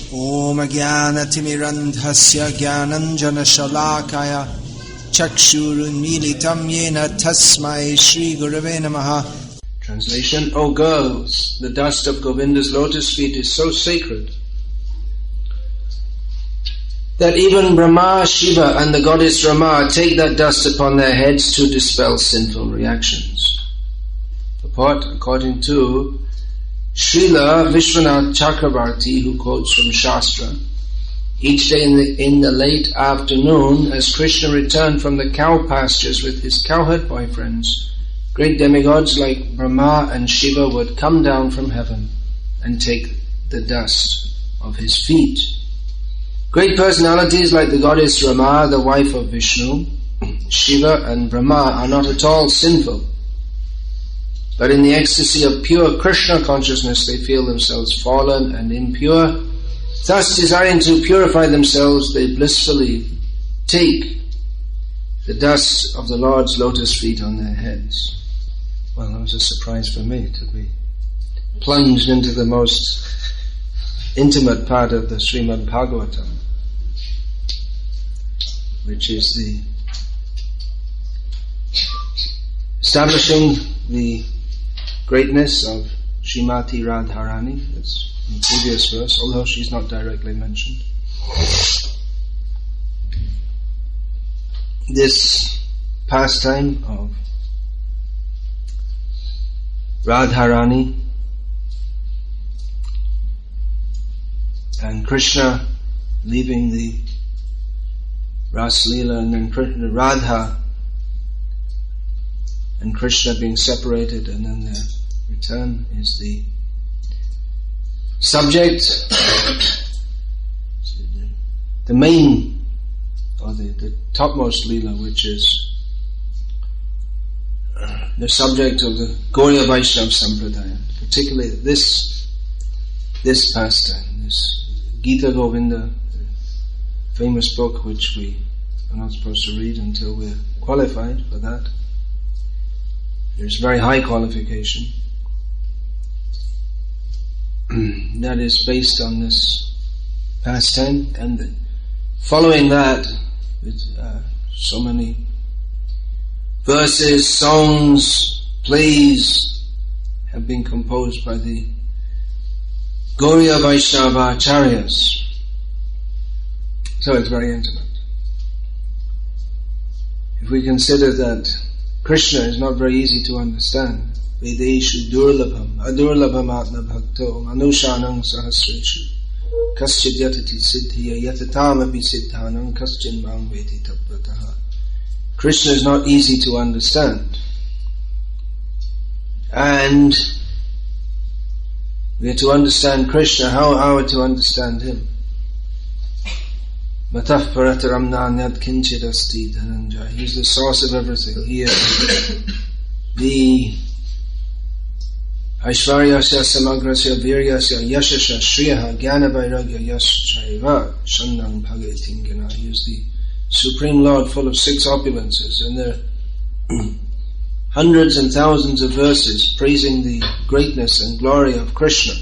Om Jnanatimirandhasya Jnananjana Shalakaya Chakshurunmilitam Yena Tasmai Shri Gurave Namaha. Translation: O girls, the dust of Govinda's lotus feet is so sacred that even Brahma, Shiva and the goddess Rama take that dust upon their heads to dispel sinful reactions. Purport: according to Srila Vishwanath Chakravarti, who quotes from Shastra, each day in the late afternoon, as Krishna returned from the cow pastures with his cowherd boyfriends, great demigods like Brahma and Shiva would come down from heaven and take the dust of his feet. Great personalities like the goddess Rama, the wife of Vishnu, Shiva and Brahma are not at all sinful. But in the ecstasy of pure Krishna consciousness, they feel themselves fallen and impure. Thus, desiring to purify themselves, they blissfully take the dust of the Lord's lotus feet on their heads. Well, that was a surprise for me to be plunged into the most intimate part of the Srimad Bhagavatam, which is the establishing the greatness of Srimati Radharani. That's in the previous verse, although she's not directly mentioned. This pastime of Radharani and Krishna leaving the Ras Leela, and then Radha and Krishna being separated and then their return, is the subject, the main or the topmost Leela, which is the subject of the Gauriya Vaishnava Sampradaya, particularly this pastime, this Gita Govinda, the famous book which we are not supposed to read until we're qualified for that. There's very high qualification. That is based on this pastime, and following that with so many verses, songs, plays have been composed by the Gauriya Vaishnava Acharyas. So it's very intimate. If we consider that Krishna is not very easy to understand, Vedeshu durlabham, adurlabham atma bhakto, manushanang sahasreshu, kaschid yatati siddhiya yatatamapi siddhanam kaschin mam vedi tatvataha. Krishna is not easy to understand. And we are to understand Krishna. How are we to understand him? Matah parataram nanyat kinchid asti dhananjaya. He is the source of everything. He is the Aishvaryasya samagrasya viryasya yashasya shriyaha jnana vairagya yaschaiva shannang bhagatingana. He is the Supreme Lord, full of 6 opulences, and there are hundreds and thousands of verses praising the greatness and glory of Krishna.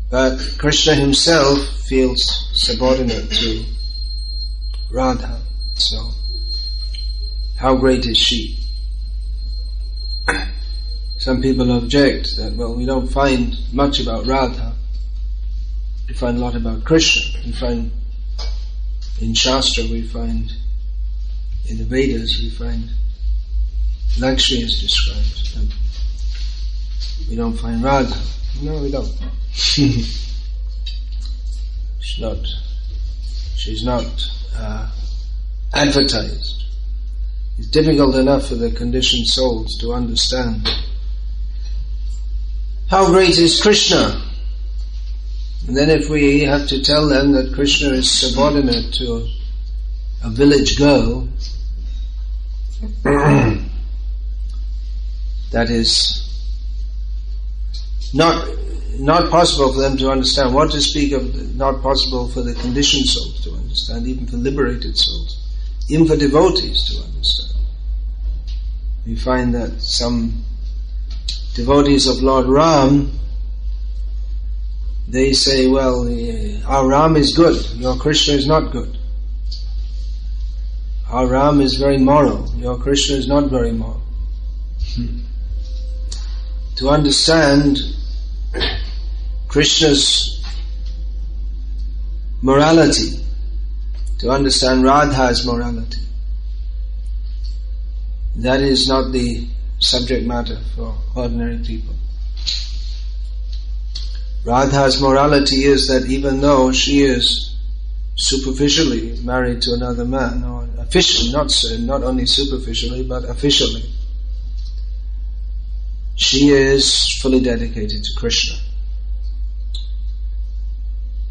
But Krishna himself feels subordinate to Radha. So, how great is she? Some people object that, well, we don't find much about Radha. We find a lot about Krishna. We find in Shastra, we find in the Vedas, we find Lakshmi is described, but we don't find Radha. No, we don't. She's not advertised. It's difficult enough for the conditioned souls to understand how great is Krishna. And then if we have to tell them that Krishna is subordinate to a village girl, that is not possible for them to understand. What to speak of not possible for the conditioned souls to understand, even for liberated souls, even for devotees to understand. We find that some devotees of Lord Ram they say, well, our Ram is good, your Krishna is not good. Our Ram is very moral, your Krishna is not very moral. To understand Krishna's morality, to understand Radha's morality, that is not the subject matter for ordinary people. Radha's morality is that even though she is superficially married to another man, or officially, not only superficially, but officially, she is fully dedicated to Krishna.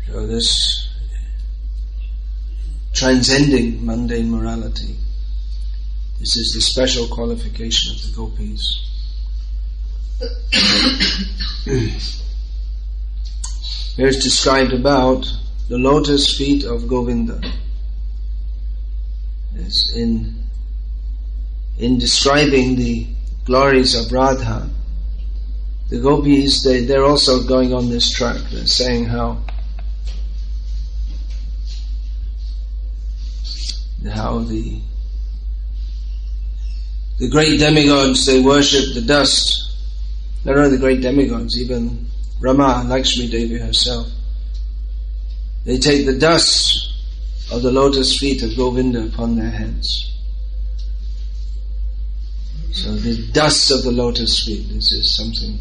So this transcending mundane morality, this is the special qualification of the gopis. Here is described about the lotus feet of Govinda. Yes, in describing the glories of Radha, the gopis, they're also going on this track. They're saying how the great demigods, they worship the dust. Not only the great demigods, even Rama, Lakshmi Devi herself, they take the dust of the lotus feet of Govinda upon their heads. So the dust of the lotus feet, this is something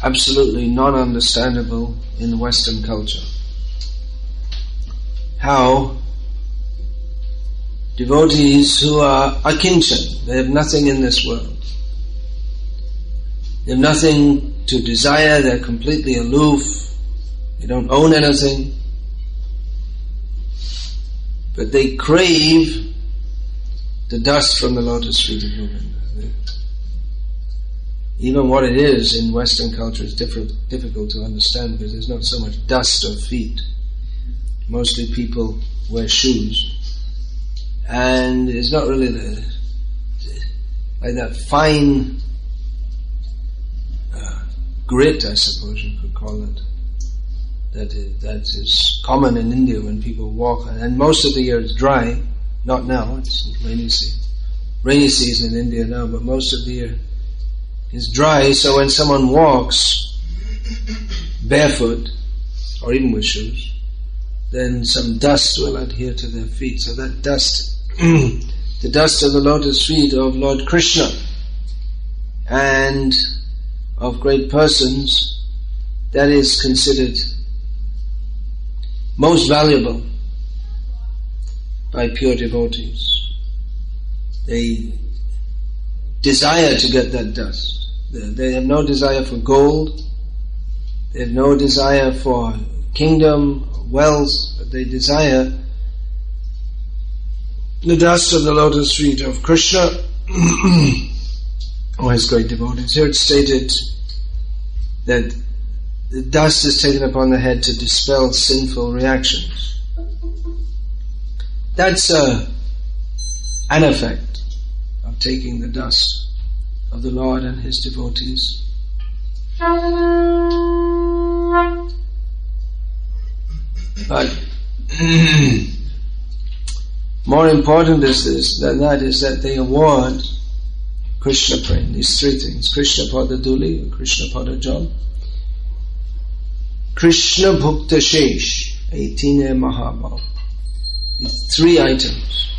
absolutely non-understandable in Western culture. How devotees who are akinchan, they have nothing in this world, they have nothing to desire, they're completely aloof, they don't own anything, but they crave the dust from the lotus feet of Govinda. Even what it is in Western culture is difficult to understand, because there's not so much dust of feet. Mostly people wear shoes, and it's not really like that fine grit, I suppose you could call it, that is common in India when people walk, and most of the year it's dry. Not now, it's rainy season in India now, but most of the year is dry, so when someone walks barefoot, or even with shoes, then some dust will adhere to their feet. So that dust, the dust of the lotus feet of Lord Krishna and of great persons, that is considered most valuable by pure devotees. They desire to get that dust. They have no desire for gold, they have no desire for kingdom, wealth, but they desire the dust of the lotus feet of Krishna or his great devotees. Here it's stated that the dust is taken upon the head to dispel sinful reactions. That's an effect of taking the dust of the Lord and his devotees. But more important than that is that they award Krishna prema, these three things: Krishna Pada Duli, or Krishna Pada Jal, Krishna Bhukta Shesh, 18 Mahabhav. These three items.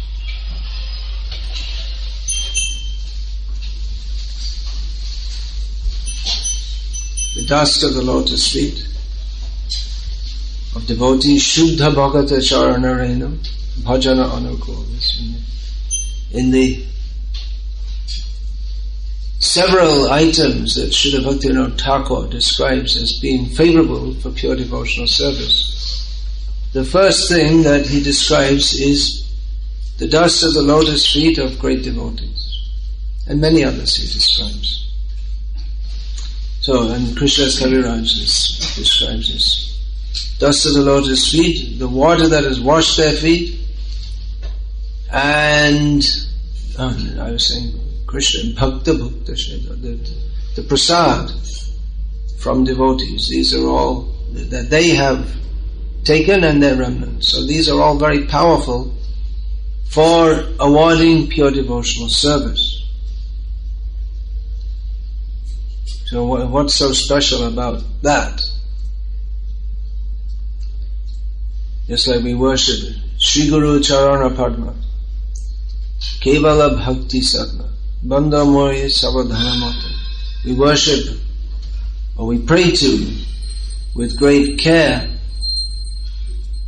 The dust of the lotus feet of devotees, Shuddha Bhagata Charanarena, Bhajana Anukul. In the several items that Srila Bhaktivinoda Thakur describes as being favorable for pure devotional service, the first thing that he describes is the dust of the lotus feet of great devotees, and many others he describes. So, and Krishna's Kaviraj describes this. Dust of the lotus feet, the water that has washed their feet, and I was saying Krishna, Bhakta Bhukta, the prasad from devotees. These are all that they have taken and their remnants. So these are all very powerful for awarding pure devotional service. So what's so special about that? Just like we worship Sri Guru Charana Padma, Kevala Bhakti Satna, Bandha Mori Savadhanamata. We worship or we pray to with great care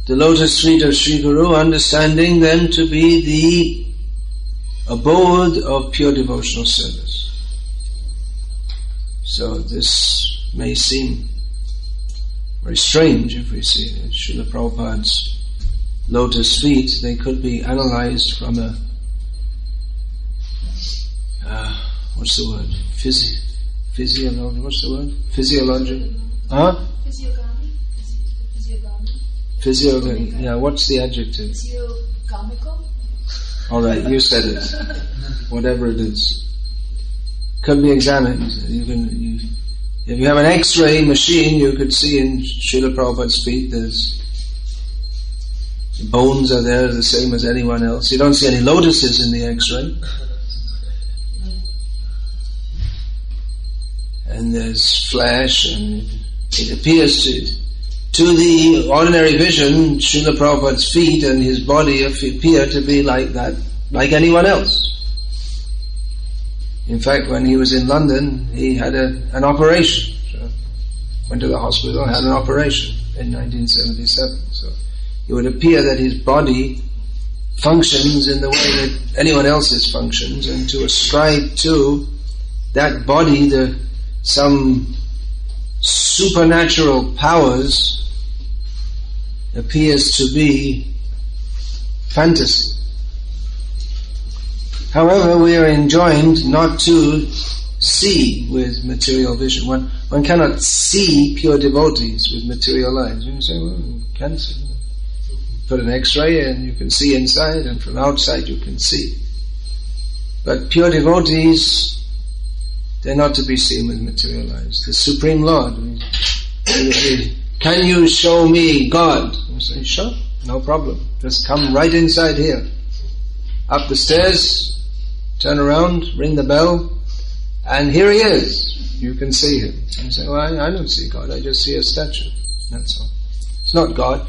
the lotus feet of Sri Guru, understanding them to be the abode of pure devotional service. So this may seem very strange if we see Srila Prabhupada's lotus feet. They could be analyzed from a what's the word? Physiology. What's the word? Physiology. Huh? Physiogamy. Yeah. What's the adjective? Physiogamical. All right, you said it. Whatever it is, could be examined. If you have an X-ray machine, you could see in Srila Prabhupada's feet. There's bones are there the same as anyone else. You don't see any lotuses in the X-ray. And there's flesh, and it appears to the ordinary vision, Srila Prabhupada's feet and his body appear to be like that, like anyone else. In fact, when he was in London, he had an operation. So went to the hospital, had an operation in 1977. So it would appear that his body functions in the way that anyone else's functions, and to ascribe to that body some supernatural powers appears to be fantasy. However, we are enjoined not to see with material vision. One cannot see pure devotees with material eyes. You can say, well, you can see. Put an X-ray and you can see inside, and from outside you can see. But pure devotees, they're not to be seen with material eyes. The Supreme Lord, can you show me God? I say, sure, no problem. Just come right inside here. Up the stairs, turn around, ring the bell, and here he is. You can see him. You say, well, I don't see God, I just see a statue. That's all. It's not God.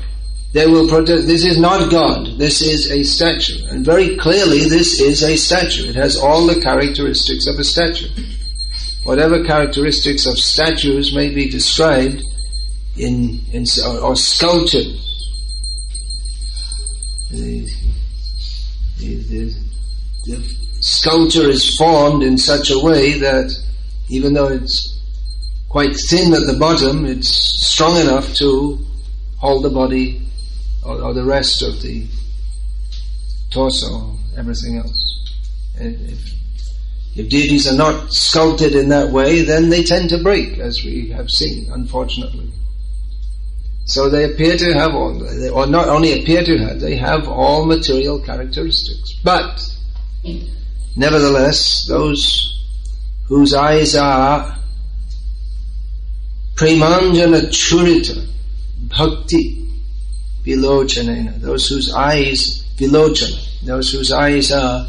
They will protest, this is not God, this is a statue. And very clearly this is a statue. It has all the characteristics of a statue. Whatever characteristics of statues may be described or sculptured. The sculpture is formed in such a way that even though it's quite thin at the bottom, it's strong enough to hold the body or the rest of the torso, everything else. If deities are not sculpted in that way, then they tend to break, as we have seen, unfortunately. So they appear to have or not only appear to have, they have all material characteristics. But, nevertheless, those whose eyes are premanjana churita, bhakti, vilochanena, those whose eyes, vilochana, those whose eyes are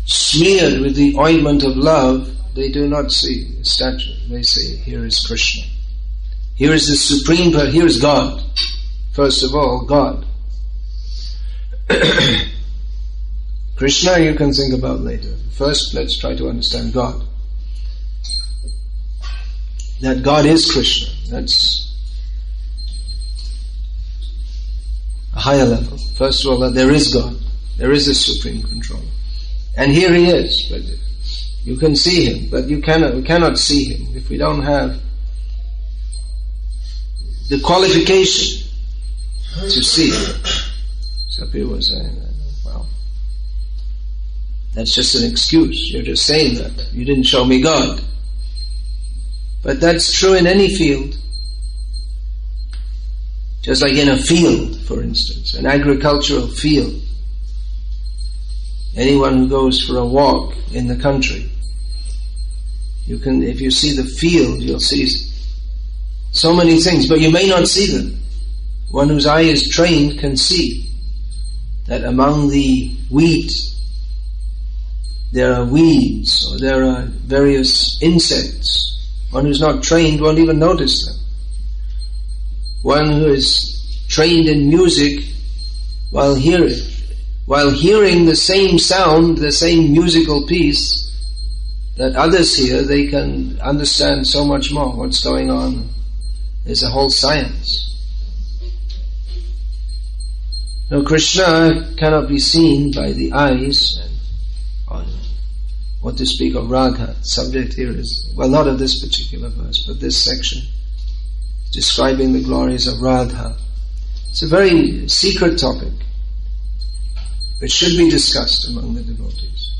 smeared with the ointment of love, they do not see the statue. They say, here is Krishna. Here is the Supreme, here is God. First of all, God. Krishna you can think about later. First, let's try to understand God. That God is Krishna. That's a higher level. First of all, that there is God. There is a Supreme Controller. And here he is. But you can see him, but we cannot see him if we don't have the qualification to see him. So people were saying, well, that's just an excuse. You're just saying that. You didn't show me God. But that's true in any field. Just like in a field, for instance, an agricultural field. Anyone who goes for a walk in the country, if you see the field, you'll see so many things, but you may not see them. One whose eye is trained can see that among the wheat there are weeds or there are various insects. One who's not trained won't even notice them. One who is trained in music, while hearing the same sound, the same musical piece that others hear, they can understand so much more what's going on. There's a whole science. Now Krishna cannot be seen by the eyes, and what to speak of Radha. The subject here is, well, not of this particular verse, but this section, describing the glories of Radha. It's a very secret topic, which should be discussed among the devotees.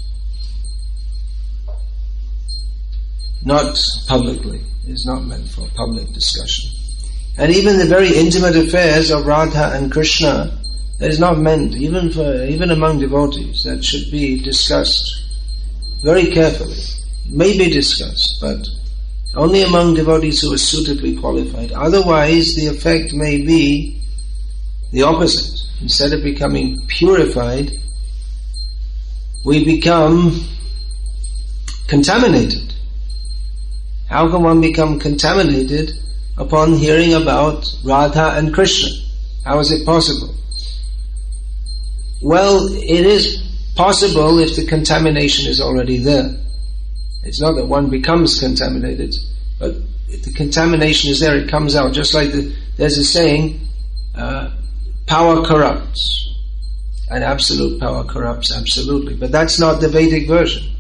Not publicly. It is not meant for public discussion. And even the very intimate affairs of Radha and Krishna, that is not meant, even among devotees, that should be discussed very carefully. It may be discussed, but only among devotees who are suitably qualified. Otherwise, the effect may be the opposite. Instead of becoming purified, we become contaminated. How can one become contaminated upon hearing about Radha and Krishna? How is it possible? Well, it is possible if the contamination is already there. It's not that one becomes contaminated, but if the contamination is there, it comes out. Just like there's a saying, power corrupts, and absolute power corrupts absolutely. But that's not the Vedic version.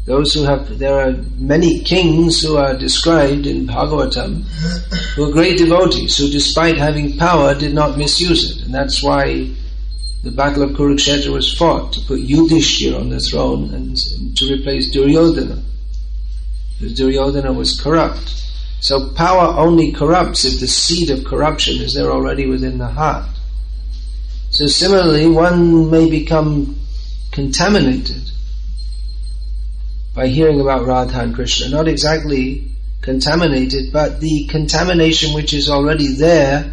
There are many kings who are described in Bhagavatam who are great devotees, who despite having power did not misuse it. And that's why the battle of Kurukshetra was fought, to put Yudhishthira on the throne and to replace Duryodhana. Because Duryodhana was corrupt. So power only corrupts if the seed of corruption is there already within the heart. So similarly, one may become contaminated by hearing about Radha and Krishna. Not exactly contaminated, but the contamination which is already there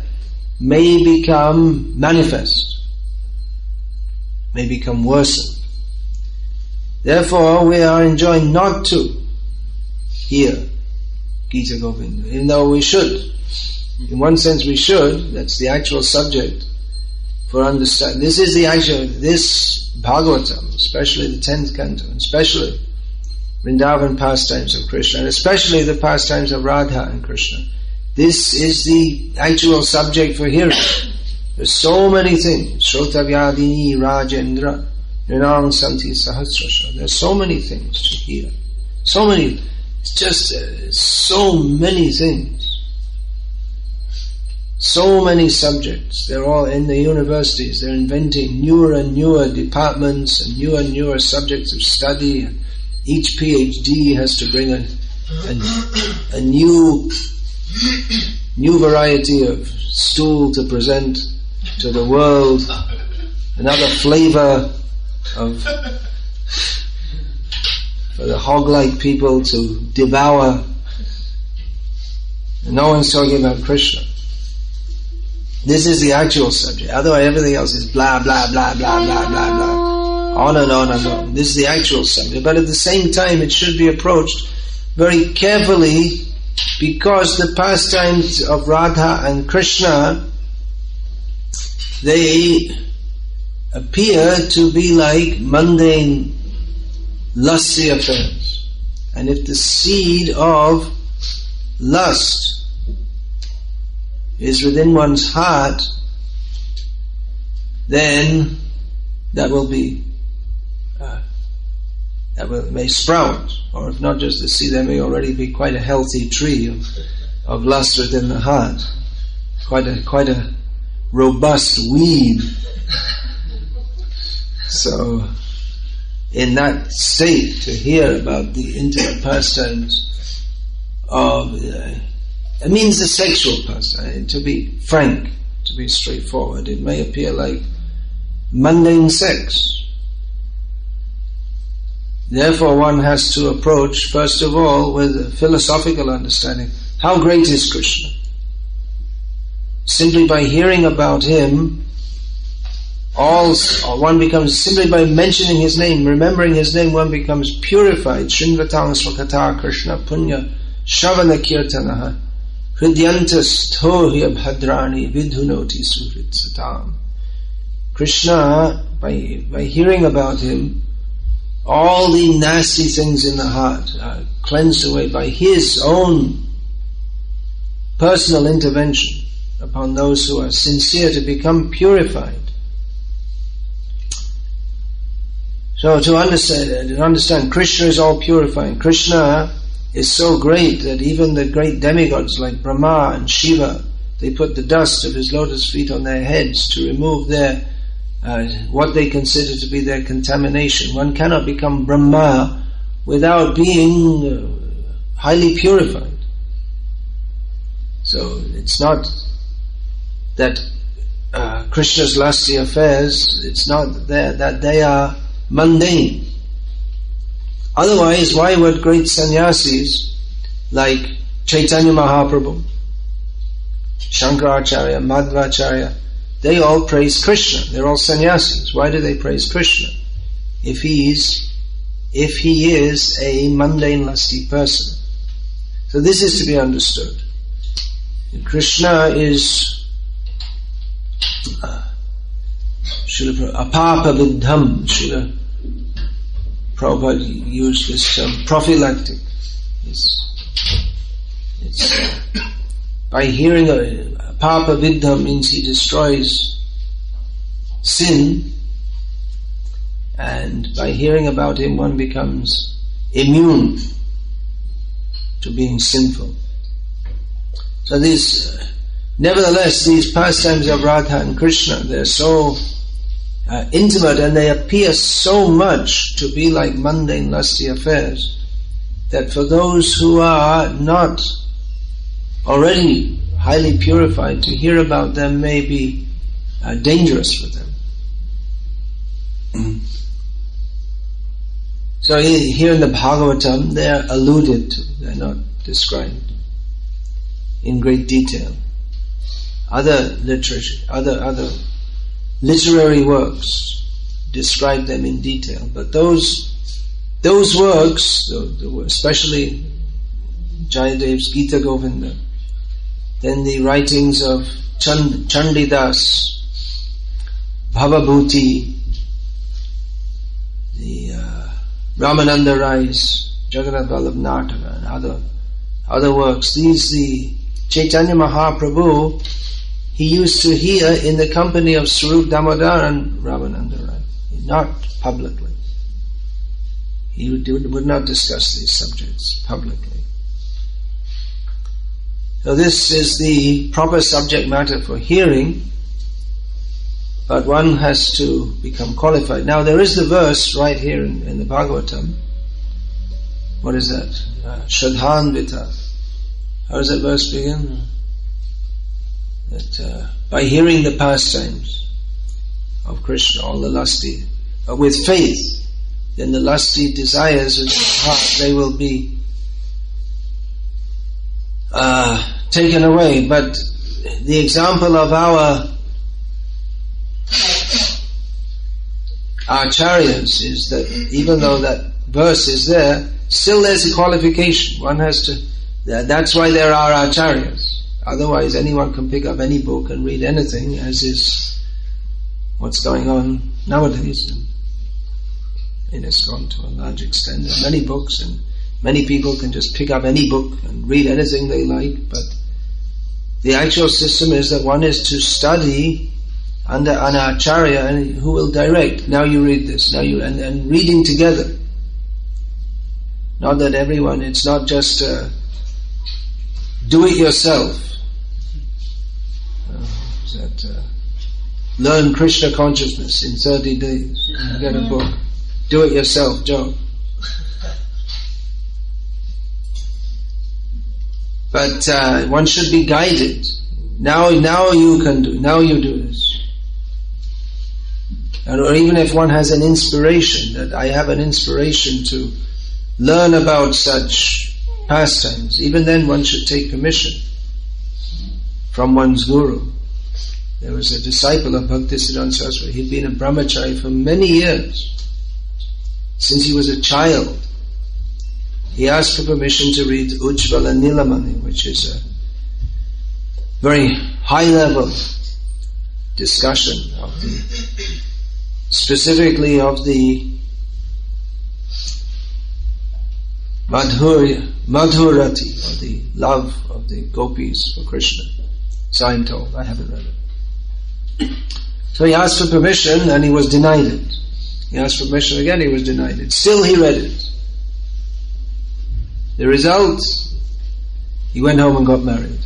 may become manifest, may become worsened. Therefore, we are enjoined not to hear Gita Govinda, even though we should. In one sense we should. That's the actual subject for understanding. This Bhagavatam, especially the 10th canto, and especially Vrindavan pastimes of Krishna, and especially the pastimes of Radha and Krishna. This is the actual subject for hearing. There's so many things. Shrotavyadini Rajendra Nrinang Santi Sahasrasha. There's so many things to hear. So many. It's just so many things. So many subjects. They're all in the universities. They're inventing newer and newer departments and newer subjects of study. Each PhD has to bring a new variety of stool to present to the world, another flavor for the hog-like people to devour. And no one's talking about Krishna. This is the actual subject. Otherwise everything else is blah, blah, blah, blah, blah, blah, blah. On and on and on. This is the actual subject. But at the same time, it should be approached very carefully, because the pastimes of Radha and Krishna, they appear to be like mundane, lusty affairs. And if the seed of lust is within one's heart, then that may sprout, or if not just the seed, there may already be quite a healthy tree of lust within the heart, quite a robust weed. So, in that state, to hear about the intimate pastimes of, it means the sexual pastime. To be frank, to be straightforward, it may appear like mundane sex. Therefore, one has to approach, first of all, with a philosophical understanding. How great is Krishna? Simply by hearing about him, one becomes, simply by mentioning his name, remembering his name, one becomes purified. Shrinvatang swakata Krishna punya shavana kirtanaha hridyantas tohya bhadrani vidhunoti suhrit satam. Krishna, by hearing about him, all the nasty things in the heart are cleansed away by his own personal intervention upon those who are sincere to become purified. So to understand, Krishna is all purifying. Krishna is so great that even the great demigods like Brahma and Shiva, they put the dust of his lotus feet on their heads to remove their what they consider to be their contamination. One cannot become Brahma without being highly purified. So it's not that Krishna's lusty affairs, it's not that they are mundane. Otherwise, why would great sannyasis like Chaitanya Mahaprabhu, Shankaracharya, Madhvacharya, they all praise Krishna. They're all sannyasis. Why do they praise Krishna? If he is a mundane, lusty person. So this is to be understood. Krishna is apapa vidham. Srila Prabhupada used this term, prophylactic. It's by hearing apapa vidham means he destroys sin, and by hearing about him one becomes immune to being sinful. So nevertheless, these pastimes of Radha and Krishna, they're so intimate and they appear so much to be like mundane, lusty affairs that for those who are not already highly purified, to hear about them may be dangerous for them. So here in the Bhagavatam, they are alluded to, they're not described in great detail. Other literature, other literary works describe them in detail, but those works, especially Jayadev's Gita Govinda, then the writings of Chandidas, Bhavabhuti, the Ramananda Rai's Jagannath Vallabh Nataka and other works. The Chaitanya Mahaprabhu, he used to hear in the company of Swarup Damodar and Ramananda Rai, not publicly. He would not discuss these subjects publicly. So this is the proper subject matter for hearing, but one has to become qualified. Now there is the verse right here in the Bhagavatam. What is that? Shraddhanvita. How does that verse begin? That by hearing the pastimes of Krishna, all the lusty, with faith, then the lusty desires of the heart, they will be taken away. But the example of our acharyas is that even though that verse is there, still there's a qualification. One has to, that's why there are acharyas. Otherwise anyone can pick up any book and read anything, as is what's going on nowadays in ISKCON to a large extent. There are many books and many people can just pick up any book and read anything they like, but the actual system is that one is to study under an acharya and who will direct. Now you read this, now you, and reading together. Not that everyone, it's not just do it yourself. Learn Krishna consciousness in 30 days. You get a book. Do it yourself job. But one should be guided. Now you can do. Now you do this. Or even if one has an inspiration, that I have an inspiration to learn about such pastimes. Even then one should take permission from one's guru. There was a disciple of Bhaktisiddhanta Saraswati. He'd been a brahmachari for many years. Since he was a child, he asked for permission to read Ujjvala Nilamani, which is a very high-level discussion of specifically of the Madhurati, or the love of the gopis for Krishna. So I'm told. I haven't read it. So he asked for permission and he was denied it. He asked for permission again, he was denied it. Still he read it. The result, he went home and got married.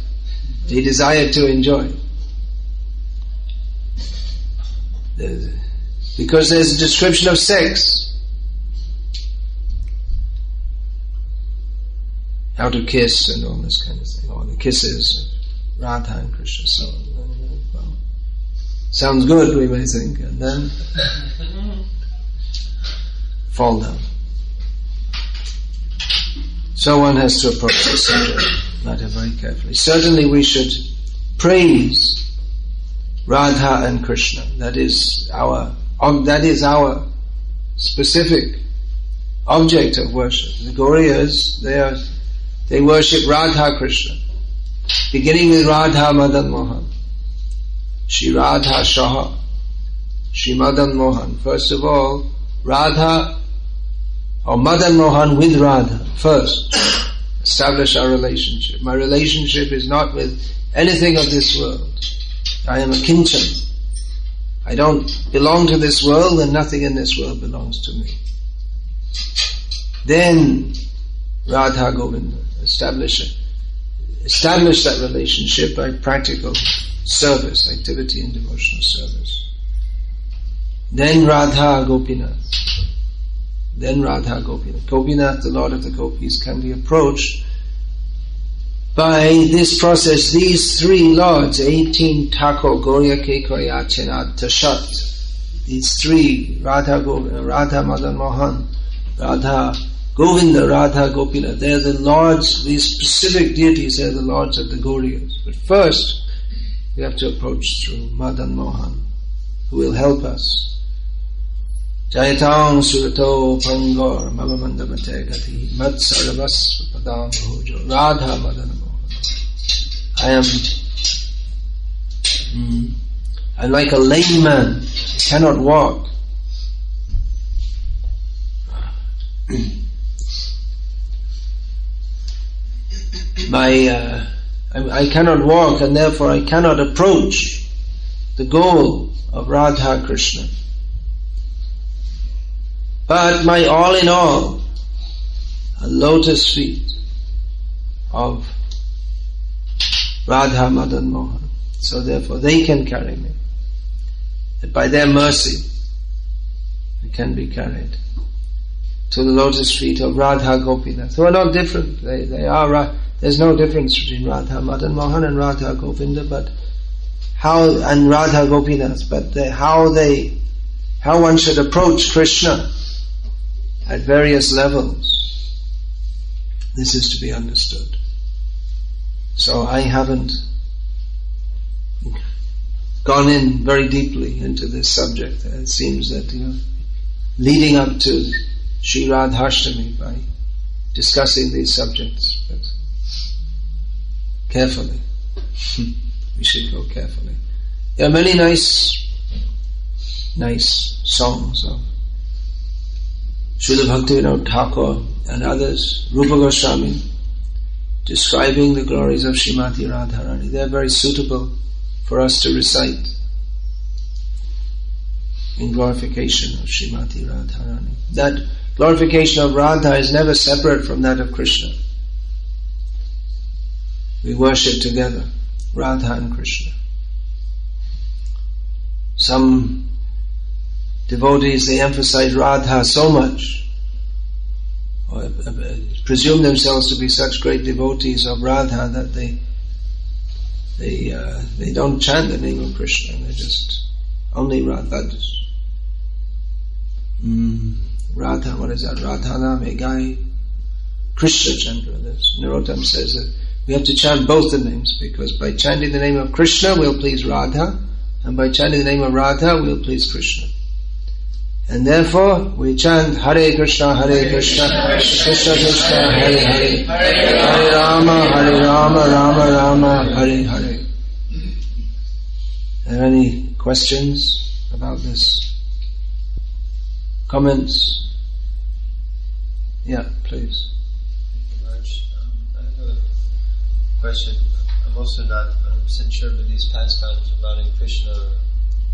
He desired to enjoy. Because there's a description of sex. How to kiss and all this kind of thing. All the kisses of Radha and Krishna. So, well, sounds good, we may think. And then fall down. So one has to approach the subject matter very carefully. Certainly we should praise Radha and Krishna. That is our specific object of worship. The Gauriyas, they worship Radha Krishna, beginning with Radha Madan Mohan, Shri Radha Shaha, Shri Madan Mohan. First of all, Radha or Madan Mohan with Radha first. Establish our relationship. My relationship is not with anything of this world. I am a kinchan. I don't belong to this world, and nothing in this world belongs to me. Then Radha Govinda, establish that relationship by practical service, activity and devotional service. Then Radha Gopinath. Then Radha Gopinath. Gopinath, the Lord of the Gopis, can be approached by this process. These three lords, 18 Thakur, Gauriya Kekoya Chenad Tashat, these three, Radha Madan Mohan, Radha Govinda, Radha Gopinath, they're the lords, these specific deities, they're the lords of the Gauriyas. But first, we have to approach through Madan Mohan, who will help us. Jayatang Surato Pangor Mamamandamate Gati Mat Sarvas Padam Bhujo Radha Madan Mohan. I'm like a lame man, cannot walk. I cannot walk, and therefore I cannot approach the goal of Radha Krishna. But my all in all are lotus feet of Radha Madan Mohan. So therefore they can carry me. That by their mercy we can be carried to the lotus feet of Radha Gopinath, who are not different. They are. There's no difference between Radha Madan Mohan and Radha Govinda, but and Radha Gopinath, but how one should approach Krishna at various levels. This is to be understood. So I haven't gone in very deeply into this subject. It seems that leading up to Shri Radhashtami by discussing these subjects, but carefully. We should go carefully. There are many nice songs of Srila Bhaktivinoda Thakur and others, Rupa Goswami, describing the glories of Srimati Radharani. They are very suitable for us to recite in glorification of Srimati Radharani. That glorification of Radha is never separate from that of Krishna. We worship together, Radha and Krishna. Some devotees, they emphasize Radha so much, or presume themselves to be such great devotees of Radha that they don't chant the name of Krishna. They just only Radha. Radha, what is that? Radhana Megai Krishna Chandra. Narottam says that we have to chant both the names, because by chanting the name of Krishna we'll please Radha, and by chanting the name of Radha we'll please Krishna. And therefore we chant Hare Krishna, Krishna Krishna, Hare Hare, Hare Rama, Rama Rama, Hare Hare. Are there any questions about this? Comments? Yeah, please. I have a question. I'm also not 100% sure, but these pastimes regarding Krishna,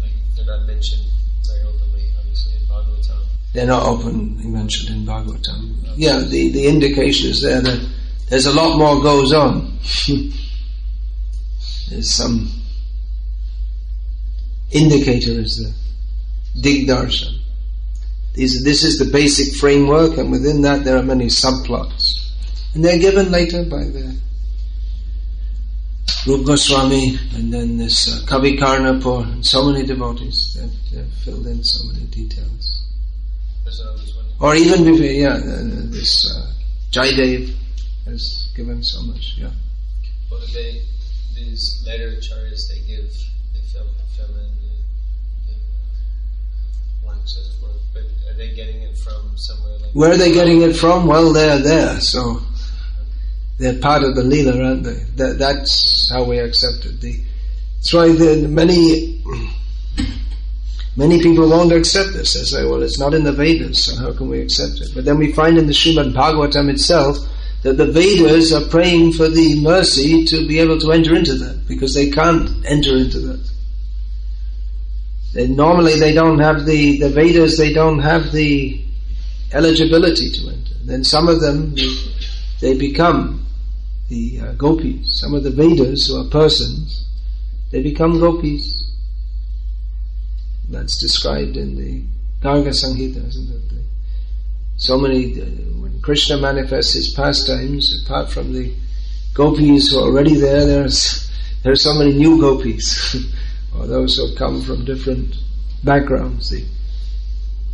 like, they're not mentioned very openly, obviously, in Bhagavatam. They're not openly mentioned in Bhagavatam. Yeah, the indication is there that there's a lot more goes on. There's some indicator is the Digdarshan. This is the basic framework, and within that there are many subplots. And they're given later by the Rupa Goswami, and then this Kavi Karnapur, and so many devotees. They've filled in so many details. Or even before, this Jaidev has given so much, yeah. Well, these later acharyas, they fill in the blanks, as it were. But are they getting it from somewhere like... Where are they getting it from? Well, they're there, so they're part of the Leela, aren't they? That's how we accept it. That's why many people won't accept this. They say, well, it's not in the Vedas, so how can we accept it? But then we find in the Srimad Bhagavatam itself that the Vedas are praying for the mercy to be able to enter into that, because they can't enter into that. Normally they don't have the Vedas, they don't have the eligibility to enter. Then some of them, they become the gopis. Some of the Vedas, who are persons, they become gopis. That's described in the Garga Samhita, isn't it? So many, when Krishna manifests his pastimes, apart from the gopis who are already there are so many new gopis, or those who have come from different backgrounds.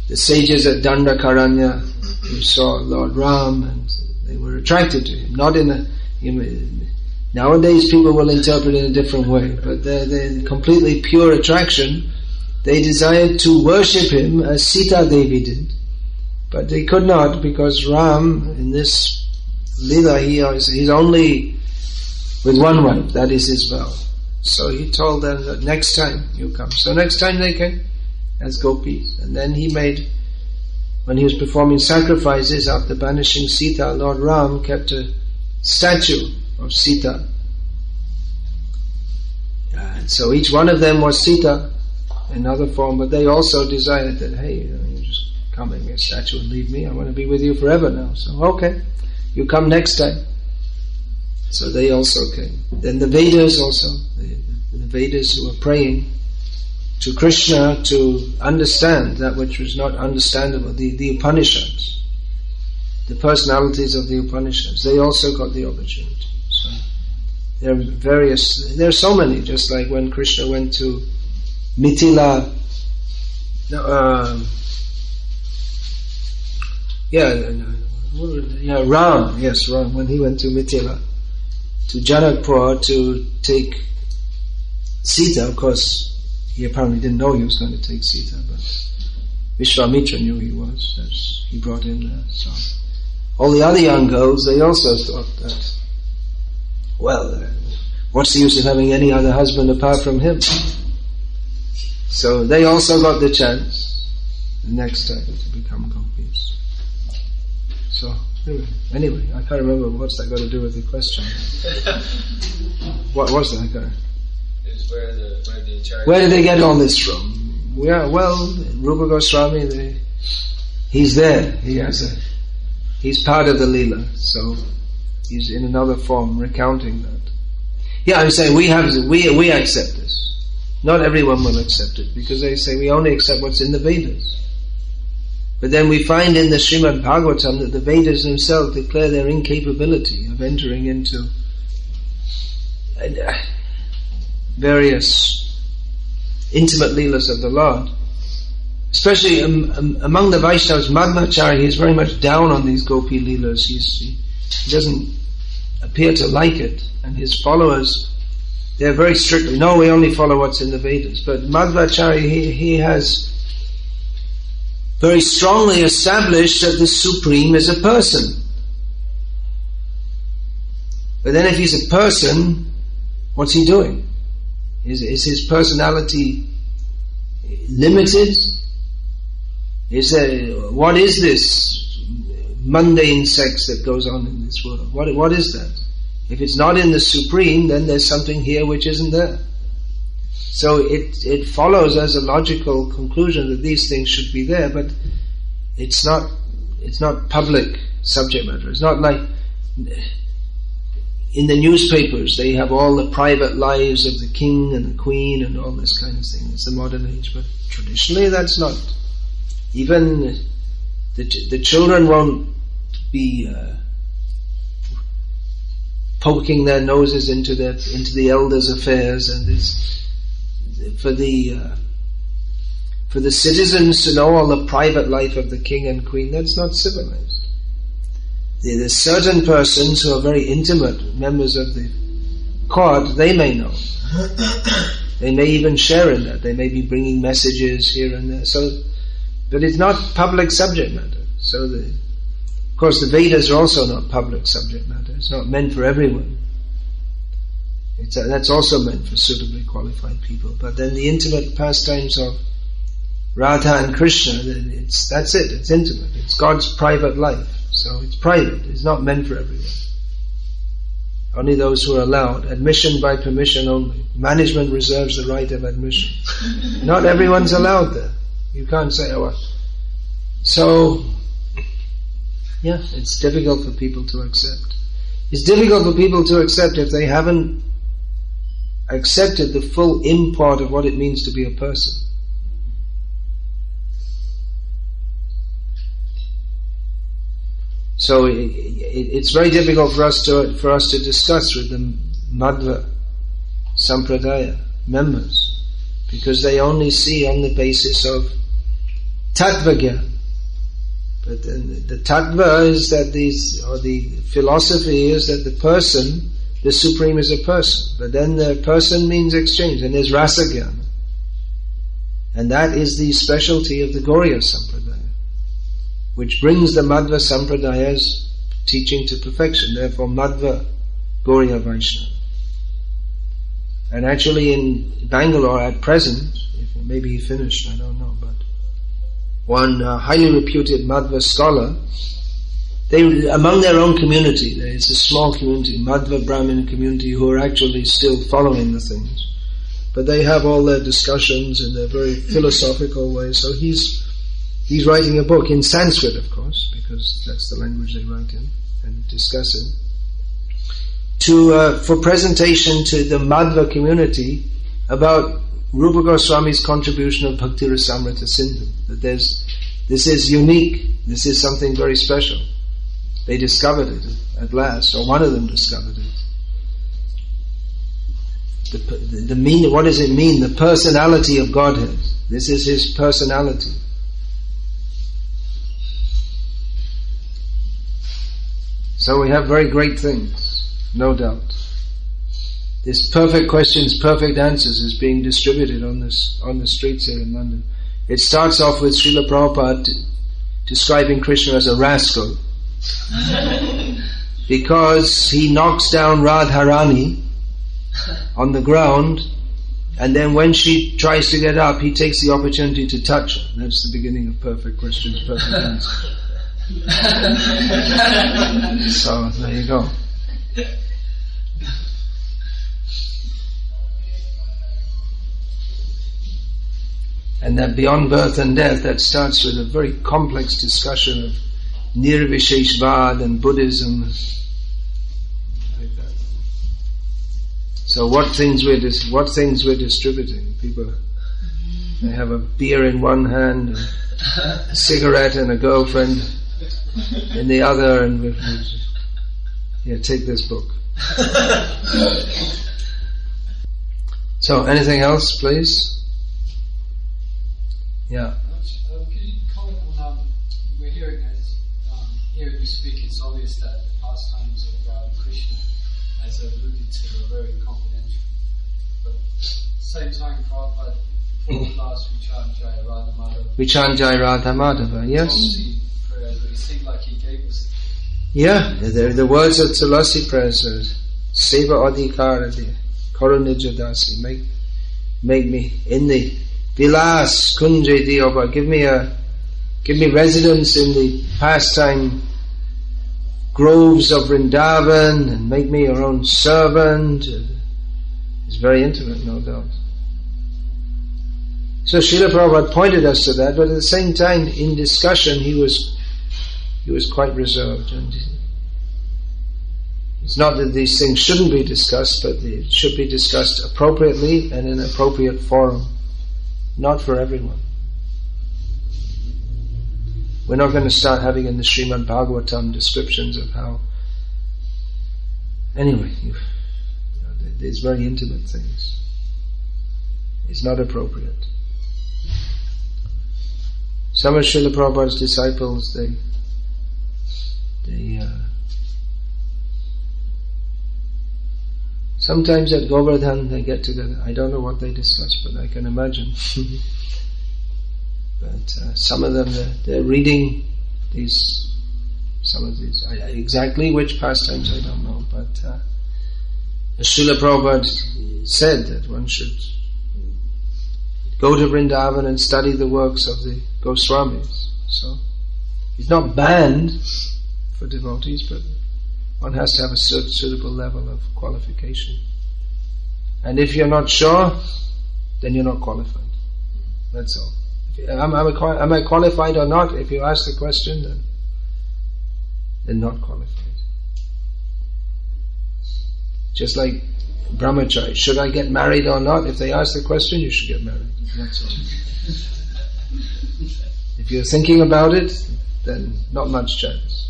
The sages at Dandakaranya who saw Lord Ram, and they were attracted to him. Not in a... nowadays people will interpret it in a different way, but they're completely pure attraction. They desired to worship him as Sita Devi did, but they could not, because Ram, in this Leela, he's only with one wife, that is his vow. So he told them that next time you come. So next time they came as gopis. And then when he was performing sacrifices after banishing Sita, Lord Ram kept a statue of Sita. And so each one of them was Sita in other form, but they also desired that, hey, you just come and be a statue and leave me. I want to be with you forever now. So okay, you come next time. So they also came. Then the Vedas also, the Vedas who were praying to Krishna to understand that which was not understandable, the Upanishads, the personalities of the Upanishads, they also got the opportunity. So there are so many, just like when Krishna went to Mithila, Ram, when he went to Mithila, to Janakpur to take Sita. Of course, he apparently didn't know he was going to take Sita, but Vishwamitra knew he was. He brought him there. So all the other young girls, they also thought that, well, what's the use of having any other husband apart from him? So they also got the chance the next time to become gopis. So anyway, I can't remember what's that got to do with the question. What was that? Where did they get all this from? Yeah, well, Rupa Goswami, he's there. He's part of the Leela, so he's in another form recounting that. Yeah, I'm saying we accept this. Not everyone will accept it, because they say we only accept what's in the Vedas. But then we find in the Srimad Bhagavatam that the Vedas themselves declare their incapability of entering into various intimate leelas of the Lord. Especially among the Vaishnavas, Madhvacharya, he's very much down on these gopi leelas. He doesn't appear to like it. And his followers, they're very strictly, no, we only follow what's in the Vedas. But Madhvacharya, he has very strongly established that the Supreme is a person. But then if he's a person, what's he doing? Is his personality limited? What is this mundane sex that goes on in this world? What is that? If it's not in the Supreme, then there's something here which isn't there. So it follows as a logical conclusion that these things should be there, but it's not public subject matter. It's not like in the newspapers they have all the private lives of the king and the queen and all this kind of thing. It's the modern age, but traditionally that's not. Even the children won't be poking their noses into the elders' affairs, and for the citizens to know all the private life of the king and queen, that's not civilized. There's certain persons who are very intimate members of the court, they may know. They may even share in that. They may be bringing messages here and there. But it's not public subject matter. Of course, the Vedas are also not public subject matter. It's not meant for everyone. That's also meant for suitably qualified people. But then the intimate pastimes of Radha and Krishna, that's it. It's intimate. It's God's private life. So it's private. It's not meant for everyone. Only those who are allowed. Admission by permission only. Management reserves the right of admission. Not everyone's allowed there. You can't say, So, yeah, it's difficult for people to accept. It's difficult for people to accept if they haven't accepted the full import of what it means to be a person. So it's very difficult for us to discuss with the Madhva Sampradaya members, because they only see on the basis of Tattva Gyan. But then the Tattva is that the philosophy is that the person, the Supreme is a person. But then the person means exchange, and there's Rasa Gyan. And that is the specialty of the Gauriya Sampradaya, which brings the Madhva Sampradaya's teaching to perfection. Therefore, Madhva Gauriya Vaishnava. And actually in Bangalore at present, maybe he finished, I don't know, but one highly reputed Madhva scholar, they among their own community, it's a small community, Madhva Brahmin community, who are actually still following the things. But they have all their discussions in their very philosophical way. So he's writing a book in Sanskrit, of course, because that's the language they write in and discuss in, for presentation to the Madhva community about Rupa Goswami's contribution of Bhakti Rasamrita Sindhu. That this is unique, this is something very special. They discovered it at last, or one of them discovered it. The meaning, what does it mean? The personality of Godhead. This is His personality. So we have very great things, no doubt. This perfect questions, perfect answers is being distributed on the streets here in London. It starts off with Srila Prabhupada describing Krishna as a rascal because he knocks down Radharani on the ground, and then when she tries to get up, he takes the opportunity to touch her. That's the beginning of perfect questions, perfect answers. So there you go. And that beyond birth and death, that starts with a very complex discussion of Nirvisheshvad and Buddhism, like that. So what things we're distributing? People, they have a beer in one hand, a cigarette and a girlfriend in the other, and take this book. So, anything else, please? Yeah. Could you comment on we're hearing as here you speak, it's obvious that the pastimes same time, Prabhupada, before class, we chant Jaya Radha Madhava. We chant Jaya Radha Madhava, yes? Tulsi prayers, but it seemed like he gave us. Yeah, the words of Tulasi prayers are Seva Adhikara, Karunija Dasi, make me in the Vilas Kunje Dioba, give me residence in the pastime groves of Vrindavan and make me your own servant. It's very intimate, no doubt. So Srila Prabhupada pointed us to that, but at the same time, in discussion, he was quite reserved. And it's not that these things shouldn't be discussed, but they should be discussed appropriately and in an appropriate forum, not for everyone. We're not going to start having in the Srimad Bhagavatam descriptions of how. Anyway, there's very intimate things. It's not appropriate. Some of Srila Prabhupada's disciples, they sometimes at Govardhan they get together. I don't know what they discuss, but I can imagine. But some of them, they're reading some of these. Exactly which pastimes I don't know, but Srila Prabhupada said that one should go to Vrindavan and study the works of the Goswamis. So it's not banned for devotees, but one has to have a suitable level of qualification. And if you're not sure, then you're not qualified. That's all. Am I qualified or not? If you ask the question, then not qualified. Just like brahmachari, should I get married or not? If they ask the question, you should get married. That's all. If you're thinking about it, then not much chance.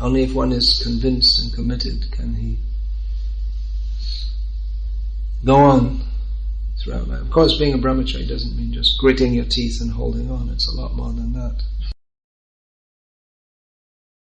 Only if one is convinced and committed can he go on throughout life. Of course, being a brahmachari doesn't mean just gritting your teeth and holding on. It's a lot more than that.